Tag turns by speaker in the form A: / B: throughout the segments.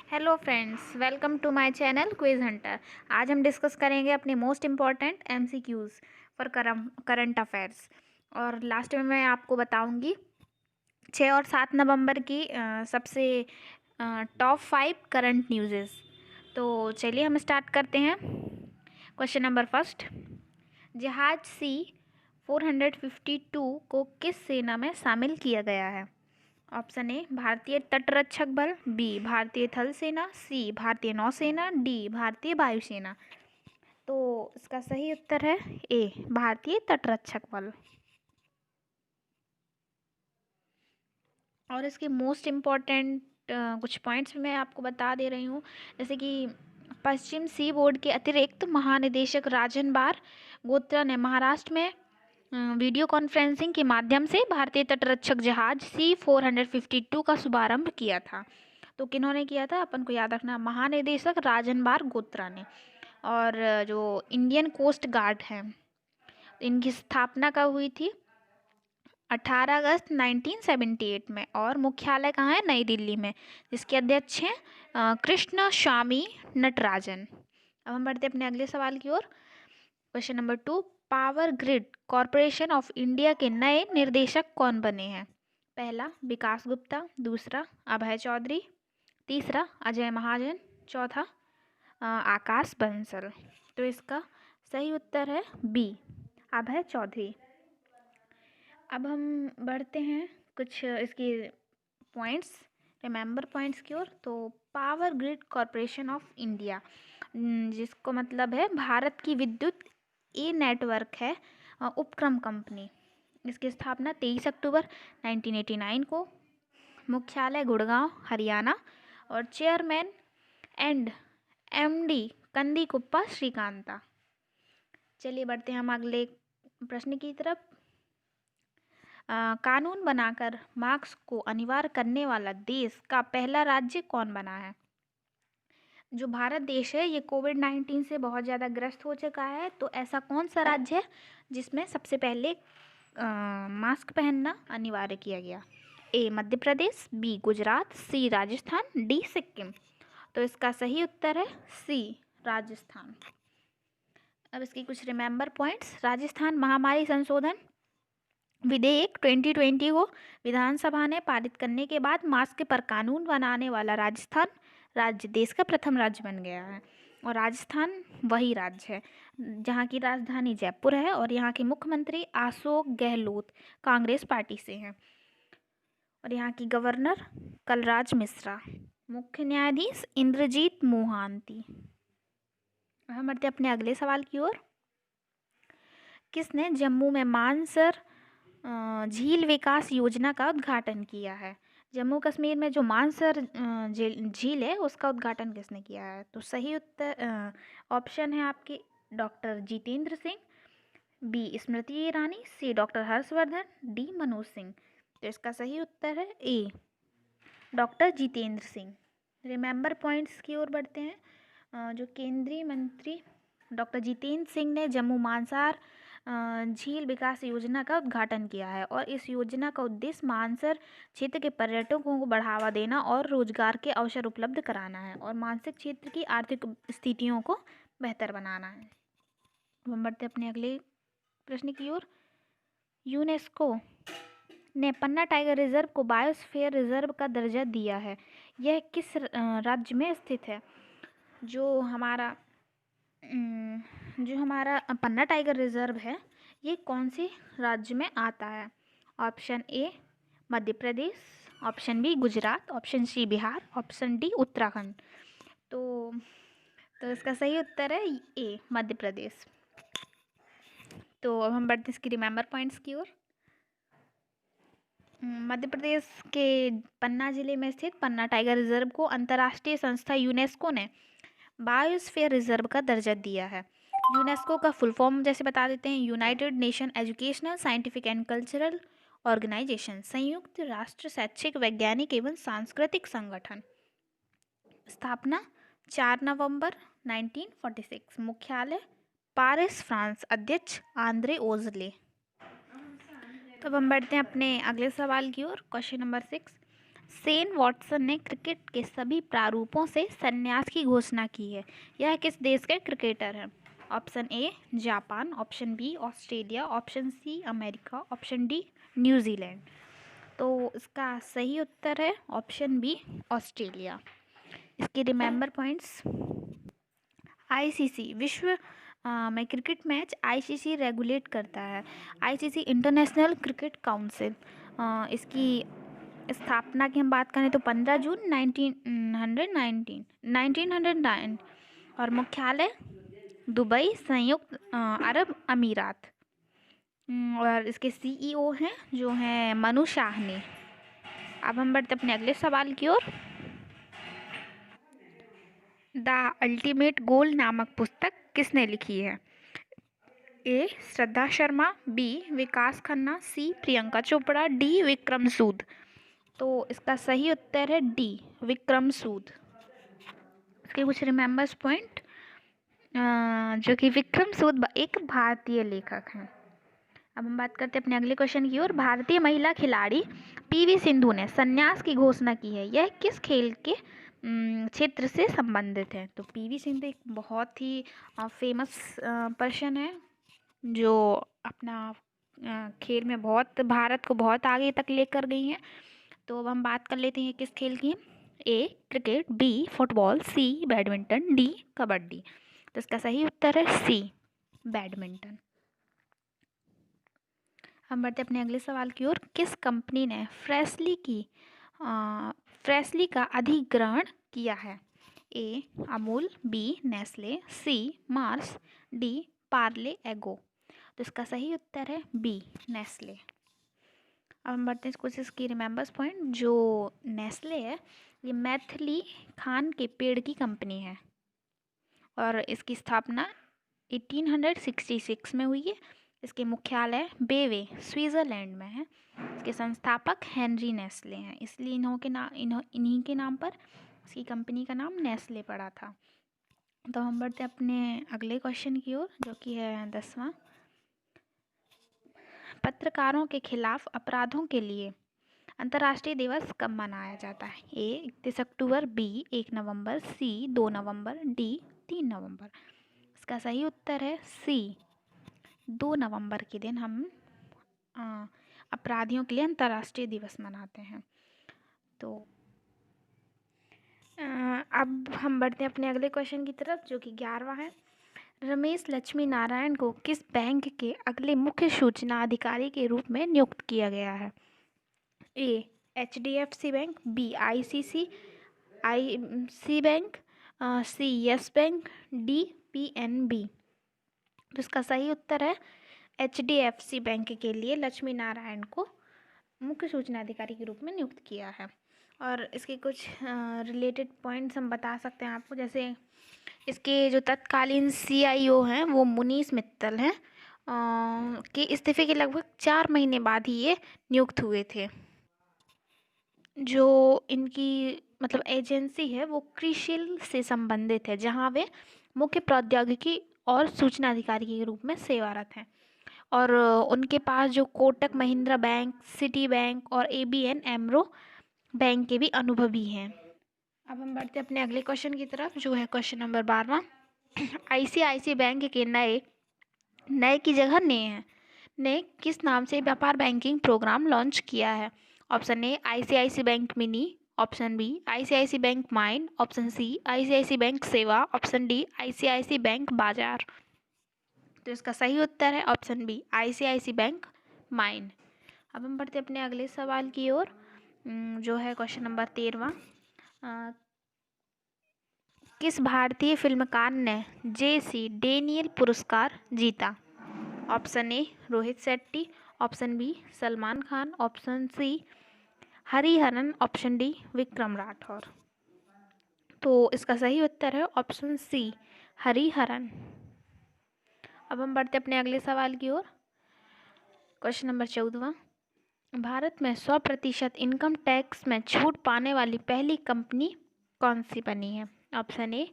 A: Hello friends, welcome to my channel quiz hunter. आज हम discuss करेंगे अपने most important MCQs for current affairs. और लास्ट में मैं आपको बताऊंगी 6 और 7 नवंबर की सबसे टॉप 5 करंट न्यूज़ेस। तो चलिए हम स्टार्ट करते हैं। क्वेश्चन नंबर फर्स्ट, जहाज C-452 को किस सेना में शामिल किया गया है? ऑप्शन ए भारतीय तटरक्षक बल, बी भारतीय थल सेना, सी भारतीय नौसेना, डी भारतीय वायुसेना। तो इसका सही उत्तर है ए भारतीय तटरक्षक बल। और इसके मोस्ट इम्पॉर्टेंट कुछ पॉइंट्स मैं आपको बता दे रही हूँ, जैसे कि पश्चिम सी बोर्ड के अतिरिक्त महानिदेशक राजन बार गोत्रा ने महाराष्ट्र में वीडियो कॉन्फ्रेंसिंग के माध्यम से भारतीय तटरक्षक जहाज C-452 का शुभारंभ किया था। तो किन्होंने किया था? अपन को याद रखना, महानिदेशक राजन बार गोत्रा ने। और जो इंडियन कोस्ट गार्ड है, इनकी स्थापना कब हुई थी? 18 अगस्त 1978 में। और मुख्यालय कहाँ है? नई दिल्ली में, जिसके अध्यक्ष हैं कृष्ण स्वामी नटराजन। अब हम बढ़ते अपने अगले सवाल की ओर। Question number 2, power grid corporation of India के नए निर्देशक कौन बने हैं? पहला विकास गुप्ता, दूसरा अभय चौधरी, तीसरा अजय महाजन, चौथा आकाश बंसल। तो इसका सही उत्तर है बी अभय चौधरी। अब हम बढ़ते हैं कुछ इसकी पॉइंट्स, रिमेंबर पॉइंट्स की ओर। तो power grid corporation of India, जिसको मतलब है भारत की विद्युत ए नेटवर्क है उपक्रम कंपनी। इसकी स्थापना 23 अक्टूबर 1989 को। मुख्यालय गुड़गांव, हरियाणा। और चेयरमैन एंड एमडी कंदीकुप्पा श्रीकांता। चलिए बढ़ते हैं हम अगले प्रश्न की तरफ। कानून बनाकर मास्क को अनिवार्य करने वाला देश का पहला राज्य कौन बना है? जो भारत देश है ये कोविड-19 से बहुत ज़्यादा ग्रस्त हो चुका है। तो ऐसा कौन सा राज्य है जिसमें सबसे पहले मास्क पहनना अनिवार्य किया गया? ए मध्य प्रदेश, बी गुजरात, सी राजस्थान, डी सिक्किम। तो इसका सही उत्तर है सी राजस्थान। अब इसकी कुछ रिमेंबर पॉइंट्स। राजस्थान महामारी संशोधन विधेयक 2020 को विधानसभा ने पारित करने के बाद मास्क पर कानून बनाने वाला राजस्थान राज्य देश का प्रथम राज्य बन गया है। और राजस्थान वही राज्य है जहाँ की राजधानी जयपुर है और यहाँ के मुख्यमंत्री अशोक गहलोत कांग्रेस पार्टी से हैं। और यहाँ की गवर्नर कलराज मिश्रा, मुख्य न्यायाधीश इंद्रजीत मोहांती। हम बढ़ते अपने अगले सवाल की ओर। किसने जम्मू में मानसर झील विकास योजना का उद्घाटन किया है? जम्मू कश्मीर में जो मानसर झील है उसका उद्घाटन किसने किया है? तो सही उत्तर ऑप्शन है आपके doctor Jitendra Singh, B Smriti Irani, C doctor Harshvardhan, D Manoj Singh. तो इसका सही उत्तर है A doctor Jitendra Singh. Remember points की ओर बढ़ते हैं। जो केंद्रीय मंत्री डॉक्टर जितेंद्र सिंह ने जम्मू मानसार झील विकास योजना का उद्घाटन किया है। और इस योजना का उद्देश्य मानसर क्षेत्र के पर्यटकों को बढ़ावा देना और रोजगार के अवसर उपलब्ध कराना है और मानसिक क्षेत्र की आर्थिक स्थितियों को बेहतर बनाना है। अब हम बढ़ते अपने अगले प्रश्न की ओर। यूनेस्को ने पन्ना टाइगर रिजर्व को बायोस्फीयर रिजर्व का दर्जा दिया है। यह किस राज्य में स्थित है? जो हमारा पन्ना टाइगर रिजर्व है ये कौन से राज्य में आता है? Option A Madhya Pradesh, option B Gujarat, option C Bihar, option D Uttarakhand. तो इसका सही उत्तर है ए मध्य प्रदेश। तो अब हम बढ़ते हैं इसकी रिमेंबर पॉइंट्स की ओर। मध्य प्रदेश के पन्ना जिले में स्थित पन्ना टाइगर रिजर्व को अंतर्राष्ट्रीय संस्था यूनेस्को ने बायोस्फीयर रिजर्व का दर्जा दिया है। यूनेस्को का फुल फॉर्म जैसे बता देते हैं, United Nation Educational Scientific and Cultural Organization, संयुक्त राष्ट्र शैक्षिक वैज्ञानिक एवं सांस्कृतिक संगठन। स्थापना 4 नवंबर 1946। मुख्यालय पेरिस फ्रांस। अध्यक्ष आंद्रे ओजले। तो अब हम बढ़ते हैं अपने अगले सवाल की ओर। क्वेश्चन नंबर 6, शेन वॉटसन ने क्रिकेट के सभी प्रारूपों से संन्यास की घोषणा की है। यह किस देश के क्रिकेटर हैं? Option A Japan, option B Australia, option C America, option D New Zealand. तो इसका सही उत्तर है ऑप्शन बी ऑस्ट्रेलिया। इसके रिमेंबर पॉइंट्स। आईसीसी विश्व में क्रिकेट मैच आईसीसी रेगुलेट करता है। ICC International Cricket Council. इसकी स्थापना की हम बात करें तो 15 जून 1909 और मुख्यालय दुबई, संयुक्त अरब अमीरात। और इसके सीईओ हैं जो हैं मनु शाहनी। अब हम बढ़ते अपने अगले सवाल की ओर। द अल्टीमेट गोल नामक पुस्तक किसने लिखी है? ए श्रद्धा शर्मा, बी विकास खन्ना, सी प्रियंका चोपड़ा, डी विक्रम सूद। तो इसका सही उत्तर है डी विक्रम सूद। इसके कुछ रिमेंबर्स पॉइंट, जो कि विक्रम सूद एक भारतीय लेखक हैं। अब हम बात करते हैं अपने अगले क्वेश्चन की ओर। भारतीय महिला खिलाड़ी पीवी सिंधु ने संन्यास की घोषणा की है। यह किस खेल के क्षेत्र से संबंधित है? तो पीवी सिंधु एक बहुत ही फेमस पर्सन है जो अपना खेल में बहुत भारत को बहुत आगे तक लेकर गई हैं। तो अब हम बात कर लेते हैं किस खेल की। ए क्रिकेट, बी फुटबॉल, सी बैडमिंटन, डी कबड्डी। तो इसका सही उत्तर है सी बैडमिंटन। हम बढ़ते अपने अगले सवाल की ओर। किस कंपनी ने फ्रेशली का अधिग्रहण किया है? ए अमूल, बी नेस्ले, सी मार्स, डी पार्ले एगो। तो इसका सही उत्तर है बी नेस्ले। अब हम बढ़ते हैं कुछ इसकी रिमेंबर्स पॉइंट। जो नेस्ले है ये मैथिली खान के पेड़ की कंपनी है और इसकी स्थापना 1866 में हुई है। इसके मुख्यालय बेवे स्विट्ज़रलैंड में है। इसके संस्थापक हेनरी नेस्ले हैं, इसलिए इन्हीं के नाम पर इसकी कंपनी का नाम नेस्ले पड़ा था। तो हम बढ़ते अपने अगले क्वेश्चन की ओर जो कि है 10वां। पत्रकारों के खिलाफ अपराधों के लिए अंतर्राष्ट्रीय दिवस कब मनाया जाता है? ए 31 अक्टूबर, बी 1 नवंबर, सी 2 नवंबर, डी 3 नवंबर। इसका सही उत्तर है सी 2 नवंबर के दिन हम अपराधियों के लिए अंतर्राष्ट्रीय दिवस मनाते हैं। तो अब हम बढ़ते हैं अपने अगले क्वेश्चन की तरफ जो कि 11वां है। रमेश लक्ष्मी नारायण को किस बैंक के अगले मुख्य सूचना अधिकारी के रूप में नियुक्त किया गया है? A HDFC bank, B ICICI bank, C yes bank, D PNB। तो इसका सही उत्तर है HDFC बैंक के लिए लक्ष्मी नारायण को मुख्य सूचना अधिकारी के रूप में नियुक्त किया है। और इसके कुछ रिलेटेड पॉइंट्स हम बता सकते हैं आपको, जैसे इसके जो तत्कालीन CIO हैं वो मुनीश मित्तल हैं के इस्तीफे के लगभग 4 महीने बाद ही ये नियुक्त हुए थे। जो इनकी मतलब एजेंसी है वो क्रिशिल से संबंधित है जहां वे मुख्य प्रौद्योगिकी और सूचना अधिकारी के रूप में सेवारत हैं। और उनके पास जो Kotak Mahindra bank, city bank और ABN एमरो बैंक के भी अनुभवी हैं। अब हम बढ़ते हैं अपने अगले क्वेश्चन की तरफ जो है क्वेश्चन नंबर 12वां। ICICI बैंक के नए की जगह ने किस नाम से व्यापार बैंकिंग प्रोग्राम लॉन्च किया है? Option A ICICI bank mini, option B ICICI bank mine, option C ICICI bank Seva, option D ICICI bank Bazaar. तो इसका सही उत्तर है option B ICICI bank mine. अब हम बढ़ते अपने अगले सवाल की ओर जो है क्वेश्चन नंबर 13वां। किस भारतीय फिल्मकार ने JC डेनियल पुरस्कार जीता? Option A Rohit Shetty, option B Salman Khan, option C Hariharan, option D Vikram Rathore. तो इसका सही उत्तर है ऑप्शन सी हरिहरन। अब हम बढ़ते अपने अगले सवाल की ओर क्वेश्चन नंबर 14वां। भारत में 100% इनकम टैक्स में छूट पाने वाली पहली कंपनी कौन सी बनी है? ऑप्शन ए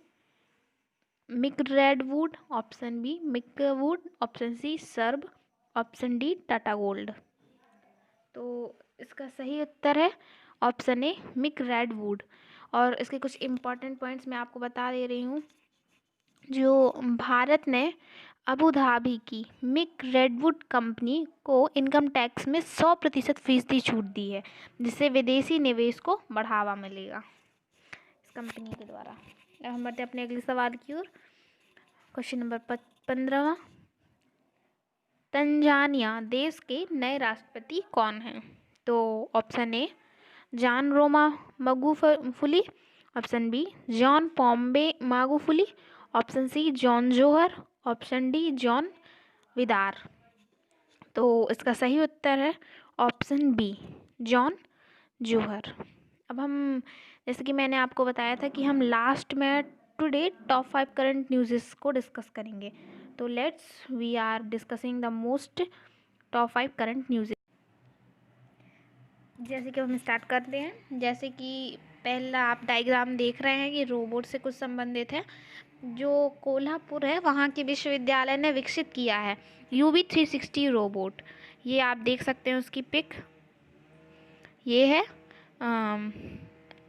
A: मिकरेडवुड, ऑप्शन बी मिकवुड, ऑप्शन सी सर्ब, ऑप्शन डी टाटा गोल्ड। तो इसका सही उत्तर है ऑप्शन ए मिक रेडवुड। और इसके कुछ इम्पॉर्टेंट पॉइंट्स मैं आपको बता दे रही हूँ। जो भारत ने अबू धाबी की मिक रेडवुड कंपनी को इनकम टैक्स में 100% फीसदी छूट दी है, जिससे विदेशी निवेश को बढ़ावा मिलेगा इस कंपनी के द्वारा। अब हम बढ़ते हैं अपने अगले सवाल की ओर। क्वेश्चन नंबर 15वां, तंजानिया देश के नए राष्ट्रपति कौन हैं? तो option A John Roma Magufuli, option B John Pombe Magufuli, option C John Johar, option D John Vidar. तो इसका सही उत्तर है ऑप्शन बी जॉन जोहर। अब हम, जैसे कि मैंने आपको बताया था कि हम लास्ट में टुडे टॉप 5 करंट न्यूज़ को डिस्कस करेंगे। तो let's we are discussing the most top 5 current news. जैसे कि हम स्टार्ट करते हैं। जैसे कि पहला आप डायग्राम देख रहे हैं कि रोबोट से कुछ संबंधित है। जो कोल्हापुर है वहाँ के विश्वविद्यालय ने विकसित किया है UV 360 रोबोट। ये आप देख सकते हैं उसकी पिक, ये है।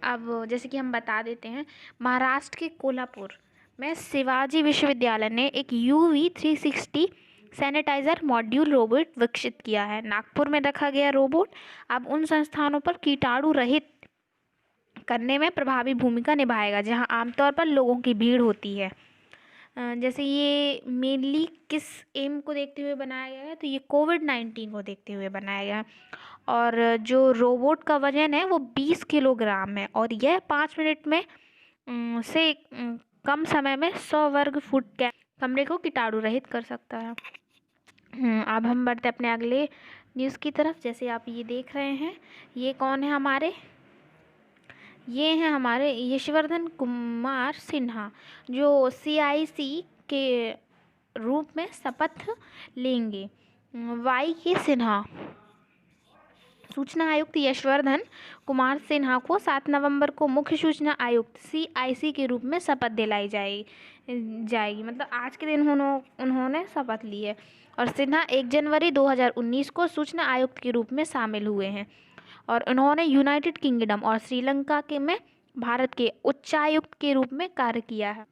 A: अब जैसे कि हम बता देते हैं, महाराष्ट्र के कोल्हापुर में शिवाजी विश्वविद्यालय ने एक UV 360 सैनिटाइज़र मॉड्यूल रोबोट विकसित किया है। नागपुर में रखा गया रोबोट अब उन संस्थानों पर कीटाणु रहित करने में प्रभावी भूमिका निभाएगा जहां आमतौर पर लोगों की भीड़ होती है। जैसे ये मेनली किस एम को देखते हुए बनाया गया है? तो ये कोविड-19 को देखते हुए बनाया गया है। और जो रोबोट का वजन है वो 20 किलोग्राम है और यह 5 मिनट में से कम समय में 100 वर्ग फुट के कमरे को कीटाणु रहित कर सकता है। अब हम बढ़ते अपने अगले न्यूज़ की तरफ। जैसे आप ये देख रहे हैं, ये कौन है हमारे? ये हैं हमारे यशवर्धन कुमार सिन्हा, जो CIC के रूप में शपथ लेंगे। YK सिन्हा, सूचना आयुक्त यशवर्धन कुमार सिन्हा को 7 नवंबर को मुख्य सूचना आयुक्त CIC के रूप में शपथ दिलाई जाएगी। मतलब आज के दिन उन्होंने शपथ ली है। और सिन्हा 1 जनवरी 2019 को सूचना आयुक्त के रूप में शामिल हुए हैं और उन्होंने यूनाइटेड किंगडम और श्रीलंका में भारत के उच्चायुक्त के रूप में कार्य किया है।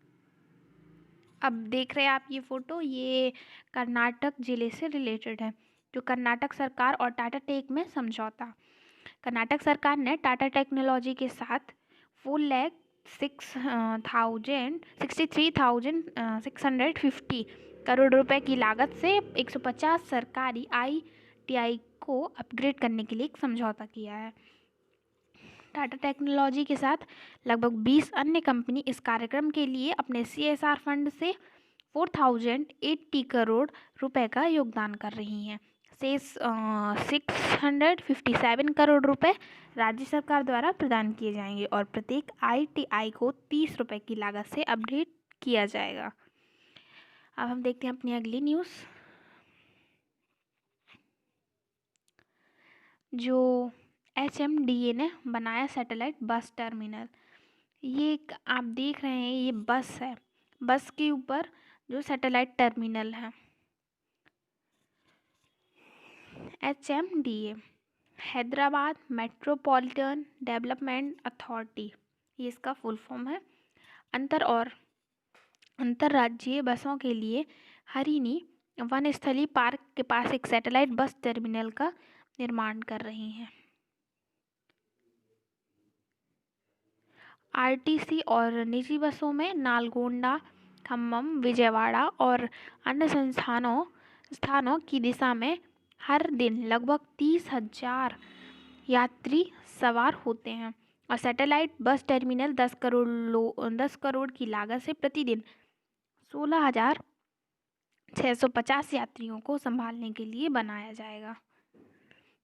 A: अब देख रहे हैं आप ये फ़ोटो, ये कर्नाटक ज़िले से रिलेटेड है। जो कर्नाटक सरकार और टाटा टेक में समझौता। कर्नाटक सरकार ने टाटा टेक्नोलॉजी के साथ 4,63,650 करोड़ रुपए की लागत से 150 सरकारी ITI को अपग्रेड करने के लिए एक समझौता किया है। टाटा टेक्नोलॉजी के साथ लगभग 20 अन्य कंपनी इस कार्यक्रम के लिए अपने CSR फंड से 4,080 करोड़ रुपए का योगदान कर रही हैं। शेष 657 करोड़ रुपए राज्य सरकार द्वारा प्रदान किए जाएंगे और प्रत्येक ITI को 30 रुपए की लागत से अपग्रेड किया जाएगा। अब हम देखते हैं अपनी अगली न्यूज़। जो HMDA ने बनाया सैटेलाइट बस टर्मिनल। ये आप देख रहे हैं, ये बस है। बस के ऊपर जो सैटेलाइट टर्मिनल है। HMDA Hyderabad metropolitan development authority, ये इसका फुल फॉर्म है। अंतर्राज्यीय बसों के लिए हरिणी वनस्थली पार्क के पास एक सैटेलाइट बस टर्मिनल का निर्माण कर रही हैं। RTC और निजी बसों में नालगोंडा, खम्मम, विजयवाड़ा और अन्य स्थानों की दिशा में हर दिन लगभग 30,000 यात्री सवार होते हैं और सैटेलाइट बस टर्मिनल 10 करोड़ की लागत से प्रतिदिन 16,650 यात्रियों को संभालने के लिए बनाया जाएगा।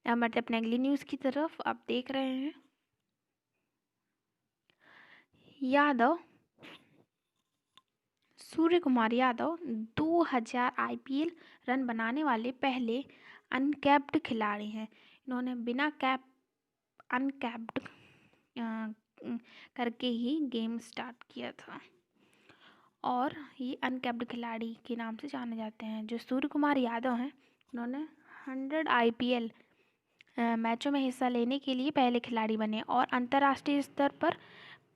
A: अब बढ़ते अपने अगली न्यूज़ की तरफ। आप देख रहे हैं, सूर्य कुमार यादव 2000 IPL रन बनाने वाले पहले अनकैप्ड खिलाड़ी हैं। इन्होंने बिना अनकैप्ड करके ही गेम स्टार्ट किया था और ये अनकैप्ड खिलाड़ी के नाम से जाने जाते हैं। जो सूर्य कुमार यादव हैं, उन्होंने 100 IPL मैचों में हिस्सा लेने के लिए पहले खिलाड़ी बने और अंतर्राष्ट्रीय स्तर पर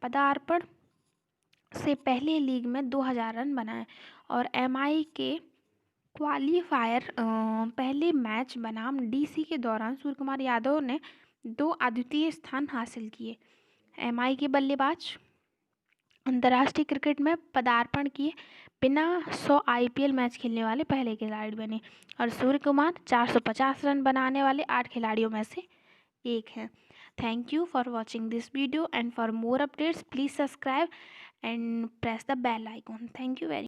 A: पदार्पण से पहले लीग में 2000 रन बनाए। और एमआई के क्वालीफायर पहले मैच बनाम डीसी के दौरान सूर्यकुमार यादव ने 2 अद्वितीय स्थान हासिल किए। एमआई के बल्लेबाज अंतर्राष्ट्रीय क्रिकेट में पदार्पण किए बिना 100 आईपीएल मैच खेलने वाले पहले खिलाड़ी बने और सूर्यकुमार 450 रन बनाने वाले 8 खिलाड़ियों में से एक हैं। Thank you for watching this video, and for more updates please subscribe and press the bell icon. Thank you very much.